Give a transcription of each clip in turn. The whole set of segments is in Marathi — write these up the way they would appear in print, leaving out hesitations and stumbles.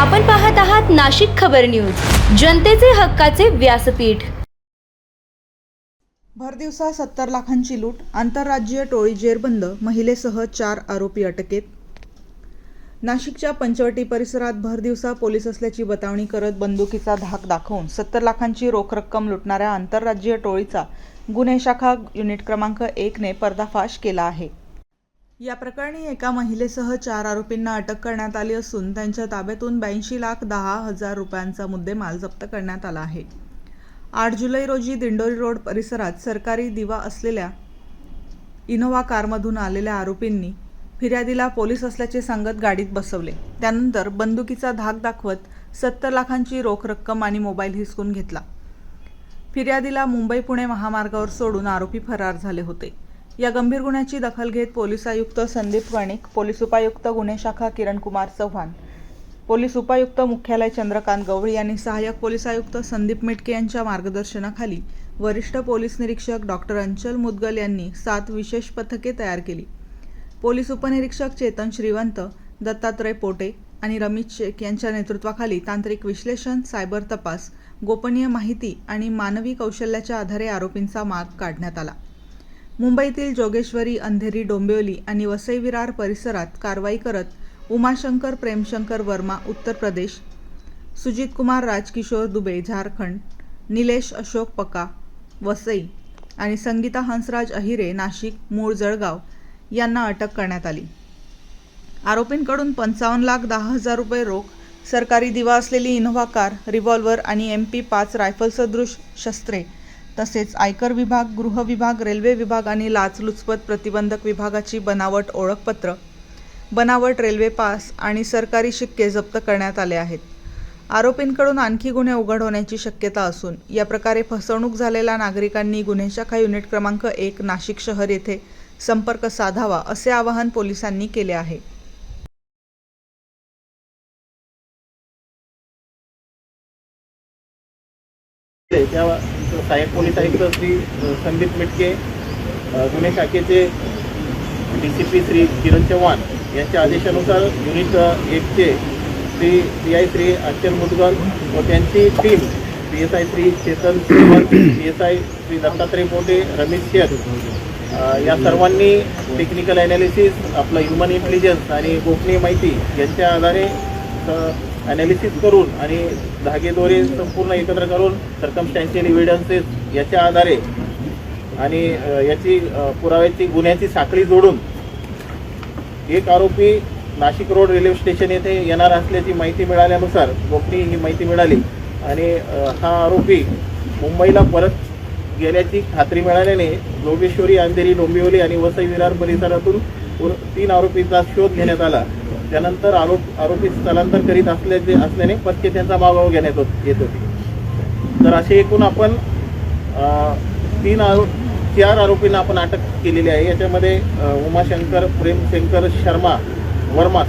आपण पाहत आहात नाशिक खबर न्यूज, जनतेचे हक्काचे व्यासपीठ। भरदिवसा 70 लाखांची लूट, आंतरराज्यीय टोळी जेरबंद, महिलेसह 4 आरोपी अटकेत। नाशिकच्या पंचवटी परिसरात भरदिवसा पोलीस असल्याची बतावणी करत बंदुकीचा धाक दाखवून 70 लाखांची रोख रक्कम लुटणाऱ्या आंतरराज्यीय टोळीचा गुन्हे शाखा युनिट क्रमांक 1 ने पर्दाफाश केला आहे। या प्रकरणी एका महिलेसह 4 आरोपींना अटक करण्यात आली असून त्यांच्या ताब्यातून 82,10,000 रुपयांचा मुद्देमाल जप्त करण्यात आला आहे। 8 जुलै रोजी दिंडोरी रोड परिसरात सरकारी दिवा असलेल्या इनोव्हा कारमधून आलेल्या आरोपींनी फिर्यादीला पोलीस असल्याचे सांगत गाडीत बसवले। त्यानंतर बंदुकीचा धाक दाखवत 70 लाखांची रोख रक्कम आणि मोबाईल हिसकून घेतला। फिर्यादीला मुंबई-पुणे महामार्गावर सोडून आरोपी फरार झाले होते। या गंभीर गुन्ह्याची दखल घेत पोलीस आयुक्त संदीप वणिक, पोलीस उपायुक्त गुन्हे शाखा किरणकुमार चव्हाण, पोलीस उपायुक्त मुख्यालय चंद्रकांत गवळी यांनी सहाय्यक पोलीस आयुक्त संदीप मिटके यांच्या मार्गदर्शनाखाली वरिष्ठ पोलीस निरीक्षक डॉक्टर अंचल मुदगल यांनी 7 विशेष पथके तयार केली। पोलीस उपनिरीक्षक चेतन श्रीवंत, दत्तात्रय पोटे आणि रमेश शेख यांच्या नेतृत्वाखाली तांत्रिक विश्लेषण, सायबर तपास, गोपनीय माहिती आणि मानवी कौशल्याच्या आधारे आरोपींचा माग काढण्यात आला। मुंबईतील जोगेश्वरी, अंधेरी, डोंबिवली आणि वसई विरार परिसरात कारवाई करत उमाशंकर प्रेमशंकर वर्मा उत्तर प्रदेश, सुजित कुमार राजकिशोर दुबे झारखंड, निलेश अशोक पका वसई आणि संगीता हंसराज अहिरे नाशिक मूळ जळगाव यांना अटक करण्यात आली। आरोपींकडून 55,10,000 रुपये रोख, सरकारी दिवा असलेली इनोव्हा कार, रिव्हॉल्व्हर आणि MP5 रायफल सदृश शस्त्रे तसेच आयकर विभाग, गृह विभाग, रेल्वे विभाग आणि लाचलुचपत प्रतिबंधक विभागाची बनावट ओळखपत्र, बनावट रेल्वे पास आणि सरकारी शिक्के जप्त करण्यात आले आहेत। आरोपींकडून आणखी गुन्हे उघड होण्याची शक्यता असून या प्रकारे फसवणूक झालेल्या नागरिकांनी गुन्हे शाखा युनिट क्रमांक 1 नाशिक शहर येथे संपर्क साधावा असे आवाहन पोलिसांनी केले आहे। सहाय्यक पोलीस आयुक्त श्री संदीप मिटके, गुन्हे शाखेचे DCP श्री किरण चव्हाण यांच्या आदेशानुसार युनिट 1चे श्री PI श्री अंचल मुदगल व त्यांची team PSI Shri Chetan Shrivant, PSI Shri Dattatray Pote, Ramesh Shaikh या सर्वांनी टेक्निकल ॲनालिसिस, आपलं ह्युमन इंटेलिजन्स आणि गोपनीय माहिती यांच्या आधारे ॲनालिसिस करून आणि धागेदोरे संपूर्ण एकत्र करून सर्कमस्टॅन्शियल एव्हिडन्सेस याच्या आधारे आणि याची पुराव्याची गुन्ह्याची साखळी जोडून एक आरोपी नाशिक रोड रेल्वे स्टेशन येथे येणार असल्याची माहिती मिळाल्यानुसार गोपनीय ही माहिती मिळाली आणि हा आरोपी मुंबईला परत गेल्याची खात्री मिळाल्याने जोगेश्वरी, अंधेरी, डोंबिवली आणि वसई विरार परिसरातून 3 आरोपींचा शोध घेण्यात आला। त्यानंतर आरोपी स्थलांतर करीत असल्याने पथके त्यांचा मागोवा घेण्यात येत होती। तर असे एकूण आपण 4 आरोपींना आपण अटक केलेली आहे। याच्यामध्ये उमाशंकर प्रेमशंकर वर्मा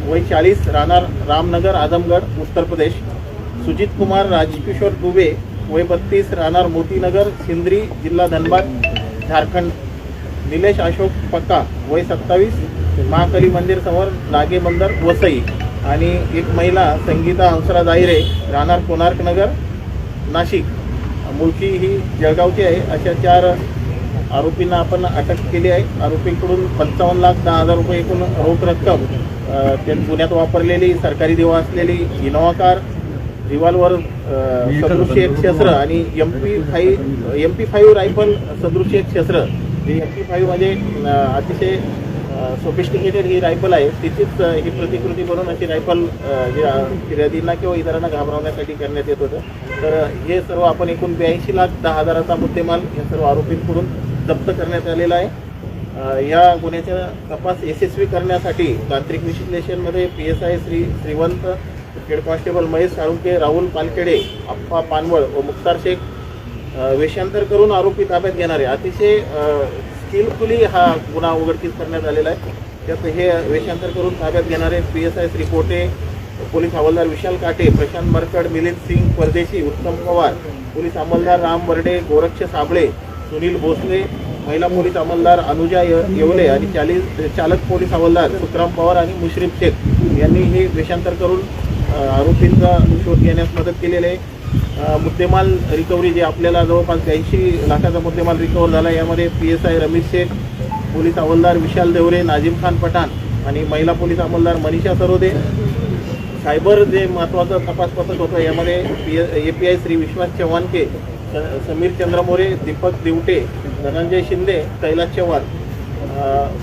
वय 40, राहणार रामनगर, आजमगढ़ उत्तर प्रदेश, सुजित कुमार राजकिशोर दुबे वय 32, राहणार मोतीनगर, सिंदरी, जिल्हा धनबाद, झारखंड, निलेश अशोक पक्का वय 27, महाकाली मंदिर समोर नागे बंदर वसई आणि एक महिला संगीता हंसराज अहिरे, राहणार कोणार्क नगर नाशिक, मूळची ही जळगावची आहे। अशा 4 आरोपींना आपण अटक केली आहे। आरोपींकडून 55,10,000 रुपये एकूण रोख रक्कम, त्यांनी गुन्ह्यात वापरलेली सरकारी दिवा असलेली इनोव्हा कार, रिव्हॉल्व्हर सदृश एक शस्त्र आणि MP5 रायफल सदृश एक शस्त्र। MP5 म्हणजे अतिशय सोफिस्टिकेटेड ही रायफल आहे, तिचीच ही प्रतिकृती बनवून अशी रायफल फिर्यादींना किंवा इतरांना घाबरवण्यासाठी करण्यात येत होतं। तर हे सर्व आपण एकूण 82,10,000चा मुद्देमाल या सर्व आरोपींकडून जप्त करण्यात आलेला आहे। या गुन्ह्याचा तपास यशस्वी करण्यासाठी तांत्रिक विश्लेषणमध्ये PSI Shri Shrivant, head constable Mahesh Salunke, Rahul Palkhede, Appa Panwal व मुख्तार शेख वेषांतर करून आरोपी ताब्यात घेणारे अतिशय स्किलफुली हा गुन्हा उघडकीस करण्यात आलेला आहे। त्यात हे वेषांतर करून ताब्यात घेणारे PSI श्री पोटे, पोलीस हवालदार विशाल काटे, प्रशांत मरकड, मिलिंद सिंग परदेशी, उत्तम पवार, पोलीस अंमलदार राम बर्डे, गोरक्ष साबळे, सुनील भोसले, महिला पोलीस अंमलदार अनुजा येवले आणि चालक पोलीस हवालदार सुखराम पवार आणि मुश्रीफ शेख यांनी हे वेषांतर करून आरोपींचा शोध घेण्यास मदत केलेली आहे. मुद्देमाल रिकव्हरी जे आपल्याला जवळपास 82 लाखाचा मुद्देमाल रिकव्हर झाला. यामध्ये PSI रमेश शेख, पोलीस हवालदार विशाल देवरे, नाझीम खान पठाण आणि महिला पोलीस अंमलदार मनीषा सरोदे. सायबर जे महत्त्वाचं तपास पथक होतं यामध्ये API श्री विश्वास चव्हाणके, समीर चंद्रमोरे, दीपक दिवटे, धनंजय शिंदे, कैलास चव्हाण.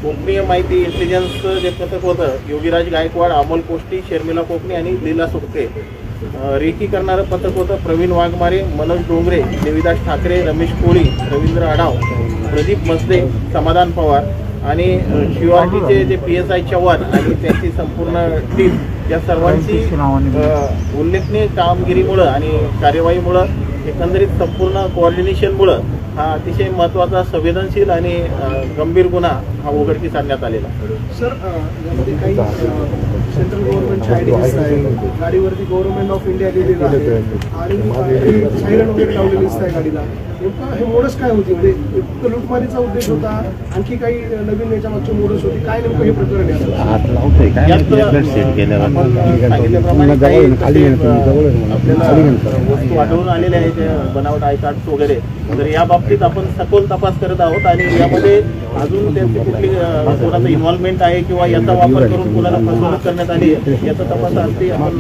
गोपनीय माहिती इंटेलिजन्सचं जे पथक होतं योगीराज गायकवाड, अमोल कोष्टी, शर्मिला कोकणे आणि लीला सुटके. रेकी करणारं पथक होतं प्रवीण वाघमारे, मनोज डोंगरे, देविदास ठाकरे, रमेश कोळी, रवींद्र आढाव, प्रदीप मसदे, समाधान पवार आणि शिवाजीचे जे PSI चव्हाण आणि त्यांची संपूर्ण टीम या सर्वांची उल्लेखनीय कामगिरीमुळं आणि कार्यवाहीमुळं एकंदरीत संपूर्ण कोऑर्डिनेशनमुळं हा अतिशय महत्त्वाचा, संवेदनशील आणि गंभीर गुन्हा हा उघडकीस आणण्यात आलेला. सर, यामध्ये काही सेंट्रल गव्हर्नमेंटची आयडी दिसत आहे, गाडीवरती गव्हर्नमेंट ऑफ इंडिया लिहिलेलं आहे आणि सायरन वगैरे लावलेली दिसत आहे गाडीला. नेमकं हे मोडस काय होती? म्हणजे फक्त लुटमारीचा उद्देश होता, आणखी काही नवीन याच्या मागची मोडस होती काय? नेमकं हे प्रकरण आहे आपल्याला वस्तू आढळून आलेल्या आहेत, बनावट आय कार्ड्स वगैरे. तर या बाबतीत आपण सखोल तपास करत आहोत आणि यामध्ये अजून त्यांची कुठली कोणाचं इन्व्हॉल्वमेंट आहे किंवा याचा वापर करून कोणाला फसवणूक करण्यात आली याचा तपास आणखी आपण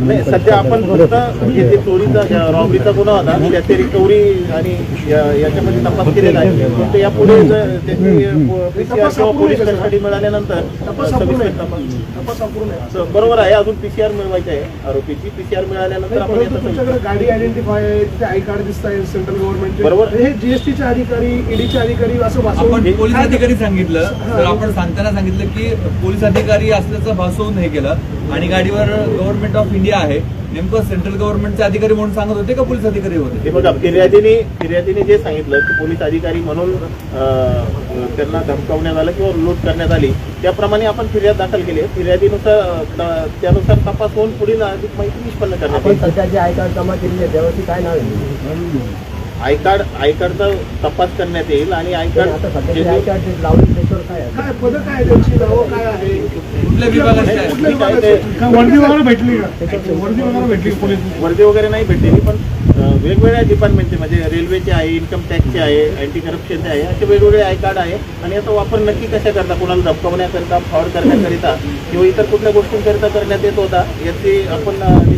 नाही. सध्या आपण फक्त जे चोरीचा रॉबरीचा गुन्हा होता त्याची रिकव्हरी आणि याच्यामध्ये तपास केलेला आहे. फक्त यापुढे त्याची PCR किंवा पोलीस कस्टडी मिळाल्यानंतर बरोबर आहे, अजून PCR मिळवायची आहे आरोपीची. PCR मिळाल्यानंतर आपण गाडी आयडेंटिफाय आहे, तिथे आय कार्ड दिसत आहे सेंट्रल गव्हर्नमेंट. बरोबर, हे GSTचे अधिकारी, EDचे अधिकारी असं आपण पोलीस अधिकारी सांगितलं तर आपण सांगताना सांगितलं की पोलीस अधिकारी असल्याचं भासवून हे केलं आणि गाडीवर गव्हर्नमेंट ऑफ इंडिया आहे. नेमकं सेंट्रल गव्हर्नमेंटचे अधिकारी म्हणून सांगत होते का पोलीस अधिकारी होते? हे बघा, फिर्यादीने जे सांगितलं की पोलीस अधिकारी म्हणून त्यांना धमकावण्यात आलं किंवा लूट करण्यात आली त्याप्रमाणे आपण फिर्याद दाखल केली. फिर्यादीनुसार त्यानुसार तपास होऊन पुढील अधिक माहिती निष्पन्न करण्यात येईल. सध्या जे आय कार्ड जमा केलेली आहे त्यावरती काय नाव आहे? आय कार्डचा तपास करण्यात येईल आणि आय कार्ड लावले त्याच्यावर काय पद काय, त्यांची नावं काय आहे, कुठल्या विभागाचे आहे? वर्दी वगैरे भेटली का? वर्दी वगैरे भेटली पोलीस? वर्दी वगैरे नाही भेटलेली, पण वेगवेगळ्या डिपार्टमेंटचे म्हणजे रेल्वेचे आहे, इन्कम टॅक्सचे आहे, अँटी करप्शनचे आहे, असे वेगवेगळे आय कार्ड आहे. आणि याचा वापर नक्की कशाकरता, कोणाला धमकावण्याकरिता, फ्रॉड करण्याकरिता किंवा इतर कुठल्या गोष्टींकरिता करण्यात येत होता याची आपण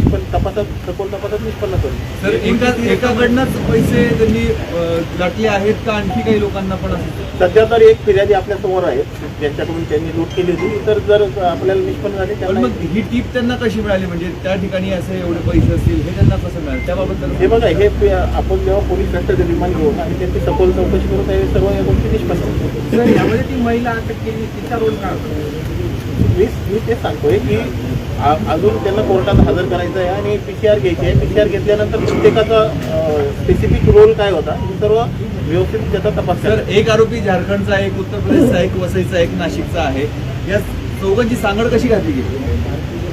सखोल तपासात निष्पन्न करू. सर, एकाकडनंच पैसे त्यांनी लाटले आहेत का आणखी काही लोकांना पण असतील? सध्या तर एक फिर्यादी आपल्या समोर आहे ज्यांच्याकडून त्यांनी लूट केली होती. तर जर आपल्याला निष्पन्न झाले पण त्यांना मग ही टीप त्यांना कशी मिळाली? म्हणजे त्या ठिकाणी असे एवढे पैसे असतील हे त्यांना कसं मिळालं त्याबाबत? हे बघा, हे आपण जेव्हा पोलीस कस्टडी रिमांड घेऊन आणि त्यांची सखोल चौकशी करून त्यावेळी सर्व या गोष्टी निष्पन्न होतात. यामध्ये ती महिला अटक केली, तिचा रोल काय होता? मी तेच सांगतोय की अजून त्यांना कोर्टात हजर करायचं आहे आणि PCR घ्यायची आहे. PCR घेतल्यानंतर प्रत्येकाचा स्पेसिफिक रोल काय होता हे सर्व व्यवस्थित त्याचा तपास सर, एक आरोपी झारखंडचा, एक उत्तर प्रदेशचा, एक वसईचा, एक नाशिकचा आहे. या चौघांची सांगड कशी घातली गेली?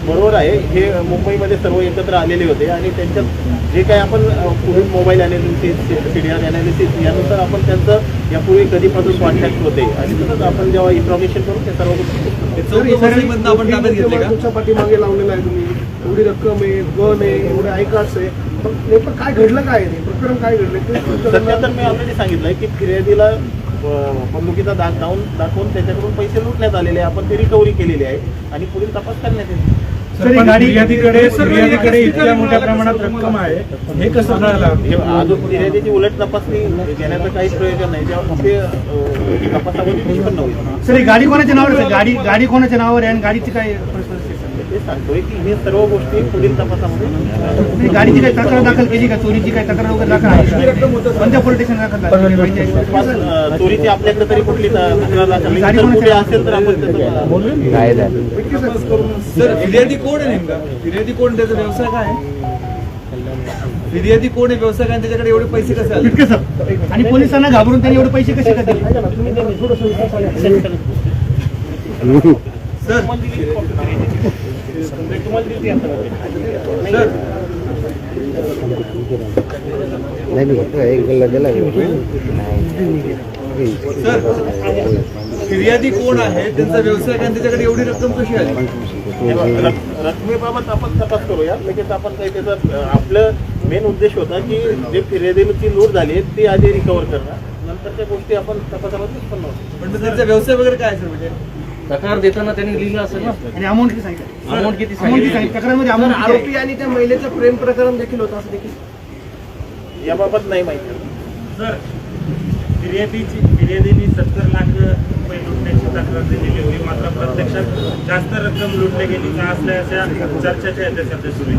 बरोबर आहे, हे मुंबईमध्ये सर्व एकत्र आलेले होते आणि त्यांच्यात जे काही आपण पूर्वी मोबाईल अनालिसिस, CDR अनालिसिस यानुसार आपण त्यांचं यापूर्वी कधीपासून कॉन्टॅक्ट होते आणि तसंच आपण जेव्हा इंट्रॉगेशन करून त्या सर्व गोष्टी आपण ताब्यात घेतले का? तुमच्या पाठीमागे लावलेला आहे तुम्ही, एवढी रक्कम आहे, गन आहे, एवढे आय कार्ड्स आहे, पण नेमकं काय घडलं, काय नाही प्रकरण काय घडलं? सध्या तर मी ऑलरेडी सांगितलंय की फिर्यादीला बंदुकीचा दाग दाखवून त्याच्याकडून पैसे लुटण्यात आलेले आहे. आपण ती रिकव्हरी केलेली आहे आणि पुढील तपास करण्यात येईल. फिर्यादीकडे इतक्या मोठ्या प्रमाणात रक्कम आहे, हे कसं कळलं? अजून फिर्यादीची उलट तपासणी घेण्याचं काहीच प्रयोजन नाही, जेव्हा ते तपासामध्ये निष्पन्न होईल. सर, गाडी कोणाच्या नावावर आहे? गाडी कोणाच्या नावावर आहे आणि गाडीची काय ते सांगतोय की हे सर्व गोष्टी पुढील तपासामध्ये. गाडीची काही तक्रार दाखल केली का? चोरीची काही तक्रार वगैरे दाखल आहे? कोणत्या पोलीस स्टेशन दाखल? चोरीची आपल्याकडे तरी कुठली तक्रार दाखल नाही. जर कुठे असेल तर आपण सर, फिर्यादी कोण आहे नेमका? फिर्यादी कोण, त्याचा व्यवसाय काय आहे? फिर्यादी कोण आहे, व्यवसाय काय, त्याच्याकडे एवढे पैसे कसे आले? इतके सर, आणि पोलिसांना घाबरून त्यांनी एवढे पैसे कसे का दिले? सर, फिर्यादी कोण आहे, त्यांचा व्यवसाय काय, त्याच्याकडे एवढी रक्कम कशी आली? रकमेबाबत आपण तपास करूया. लगेच आपण काही त्याचा आपलं मेन उद्देश होता की जे फिर्यादीची लूट झाली आहे ती आधी रिकव्हर करणं, नंतरच्या गोष्टी आपण तपासामध्ये उत्पन्न होतो. पण त्यांचा व्यवसाय वगैरे काय सर? म्हणजे तक्रार देताना त्यांनी लिहिलं असेल ना, आणि अमाऊंट किती सांगितलं? अमाऊंट किती अमाऊंट किती सांगितली? सांगितलं? तक्रारमध्ये तर अमाऊंट किती आहे? आरोपी आणि त्या महिलेचं प्रेम प्रकरण देखील होतं असं देखील याबाबत नाही माहिती. सर, फिर्यादीने 70 लाख रुपये लुटण्याची तक्रार दिलेली होती, मात्र प्रत्यक्षात जास्त रक्कम लुटली गेली का असल्याच्या चर्चेच्या आहेत सध्या सुरू आहे.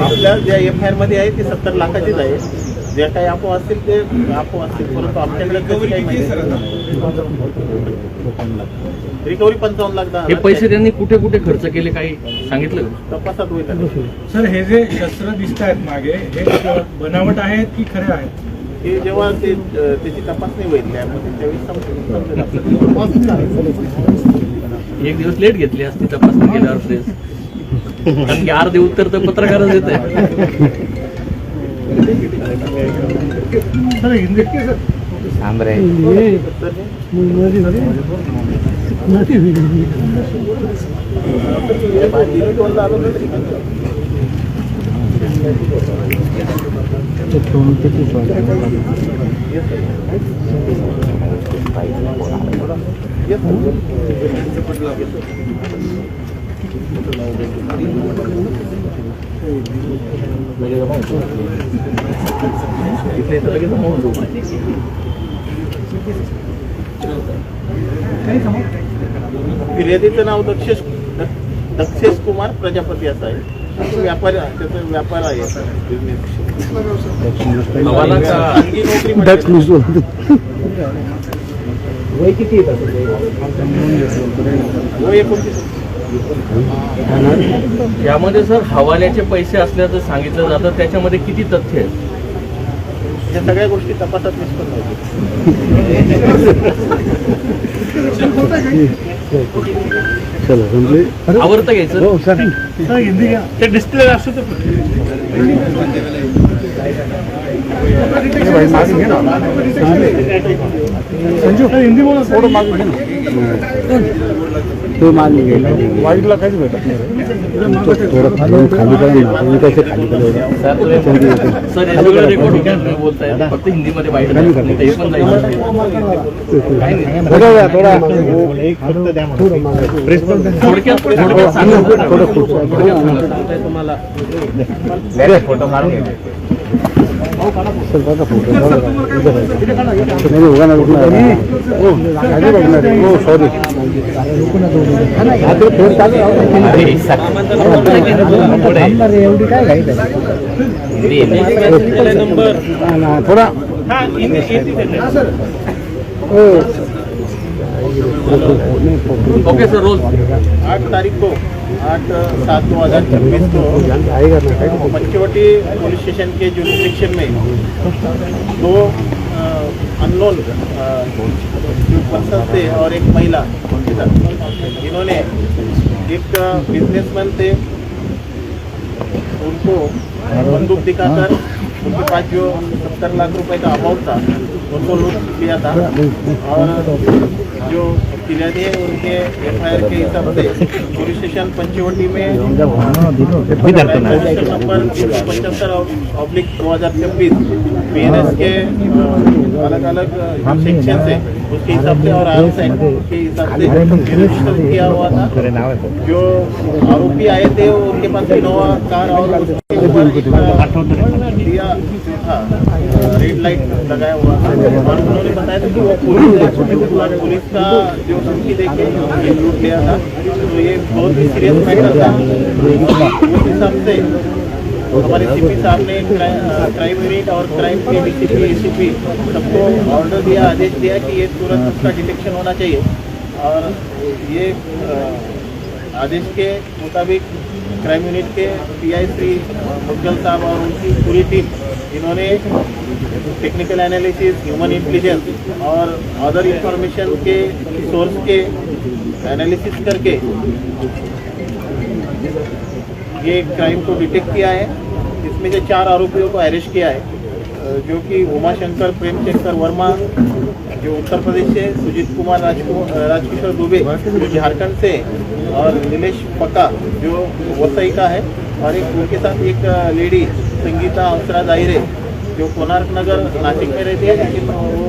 आपल्या ज्या FIR मध्ये आहे ती 70 लाखाचीच आहे. जे काही अफवा असतील ते अफवा असतील, परंतु आपल्याकडे रिकव्हरी काही किती माहिती सर नाही. आता? रिकव्हरी 55 लाख 10 हे पैसे त्यांनी कुठे कुठे खर्च केले काही सांगितलं का? तपासात होईल. सर, हे जे शस्त्र दिसत आहेत मागे, हे बनावट आहेत की खरे आहेत? की जेव्हा त्याची तपासणी होईल त्यामध्ये त्यावेळी समजेल. एक दिवस लेट घेतली असती तपासणी केल्यावर प्रेस, कारण की अर्धे उत्तर तर पत्रकारच देत आहे. फिर्यादीचं नाव दक्षेश कुमार प्रजापती असं आहे. त्याचा व्यापार आहे. हवाला का खाजगी नोकरी मध्ये. वय 29. यामध्ये सर हवाल्याचे पैसे असल्याचं सांगितलं जातं, त्याच्यामध्ये किती तथ्य आहे? या सगळ्या गोष्टी तपासात निष्पन्न होतील. आवडतं घ्यायचं ते डिस्प्ले असतो तर संजू हिंदी बोला थोडं मागे घे ना. तो मागे गेला वाईटला काहीच भेटत नाही. थोडं खाली करा. सर हे सगळं रेकॉर्ड होतं बोलताय, फक्त हिंदीमध्ये वाईट नाही, ते पण जाईल. थोडक्यात सांगा. तुम्हाला फोटो मारून एवढी काय घाईत थोडा ओके सर. रोल 8 तारीख को 8/7/2026 को पंचवटी पुलिस स्टेशन के जुरिस्डिक्शन में 2 अननोन पर्सन थे और एक महिला, इन्होंने एक बिजनेसमैन थे, उनको बंदूक दिखाकर उनके पास जो 70 लाख रुपए का अमाउंट था उनको लूट लिया था। और जो फिर्यादी है उनके FIR के हिसाब से पुलिस स्टेशन पंचवटी में नंबर 375/2026 BNS के अलग अलग सेक्शन से उसके हिसाब से और आर्म्स एक्ट के हिसाब से रजिस्टर किया हुआ था। जो आरोपी आए थे उनके पास इनोवा कार और उसके ऊपर दिया था, रेड लाइट लगाया हुआ था और उन्होंने बताया था कि वो पुलिस है और पुलिस का जो धमकी देके ये लूट लिया था। तो ये बहुत ही सीरियस मैटर था। उस हिसाब से हमारे CP साहब ने क्राइम यूनिट और क्राइम के DCP ACP सबको ऑर्डर दिया, आदेश दिया कि ये तुरंत उसका डिटेक्शन होना चाहिए। और ये आदेश के मुताबिक क्राइम यूनिट के PI श्री मुद्गल साहब और उनकी पूरी टीम, इन्होंने टेक्निकल एनालिसिस, ह्यूमन इंटेलिजेंस और अदर इंफॉर्मेशन के सोर्स के एनालिसिस करके ये क्राइम को डिटेक्ट किया है। इसमें से 4 आरोपियों को अरेस्ट किया है, जो कि उमाशंकर प्रेमशंकर वर्मा, जो उत्तर प्रदेश से, सुजीत कुमार राजकिशोर दुबे जो झारखंड से, और नीलेश पक्का जो वसई का है, और एक उनके साथ एक लेडी संगीता हंसराज दायरे जो कोणार्क नगर नासिक में रहती है, लेकिन वो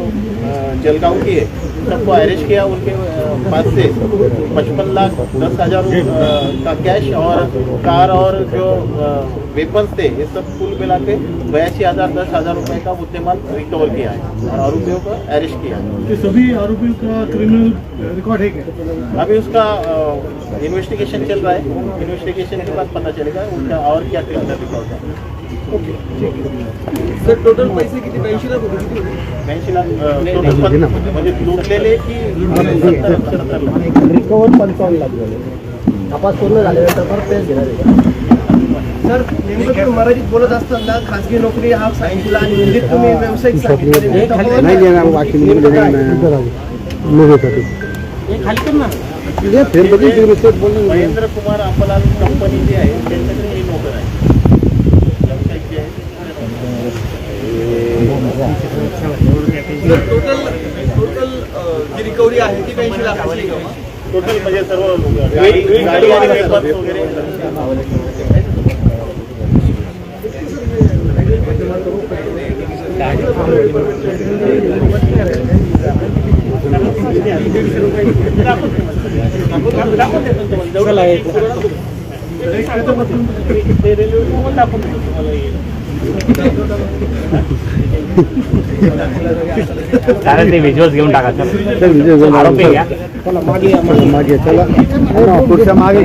जलगांव की है। सबको अरेस्ट किया। उनके पास से 55,10,000 का कैश और कार और जो वेपन्स थे, ये सब कुल मिला के 82,000-10,000 रुपए का मुद्देमाल रिकवर किया है और आरोपियों को अरेस्ट किया है। ये सभी आरोपियों का क्रिमिनल रिकॉर्ड है क्या? अभी उसका इन्वेस्टिगेशन चल रहा है। इन्वेस्टिगेशन के बाद पता चलेगा उनका और क्या क्रिमिनल रिकॉर्ड है। सर टोटल पैसे किती 82 लाख होते? 82 लाख टोटल म्हणजे लुटलेले की 70 लाख रिकवर 55 लाख झाले. तपास पूर्ण झाल्यानंतर परत तेच घेणार आहे. सर नेमकं तुम्ही मराठीत बोलत असताना खासगी नोकरी हा सांगितला आणि हिंदीत तुम्ही व्यावसायिक सांगितलं. नाही देणार वाशिम महेंद्र कुमार अंबलाल कंपनी जी आहे त्यांच्याकडे हे नोकर आहे. व्यावसायिक जे आहे टोटल जी रिकव्हरी आहे ती 82 लाखाची आहे का? टोटल म्हणजे सर्व गाडी आणि वेपन्स वगैरे ते व्हिज्युअल्स घेऊन टाका सर. आरोपी घ्या. मागे चला पुढच्या मागे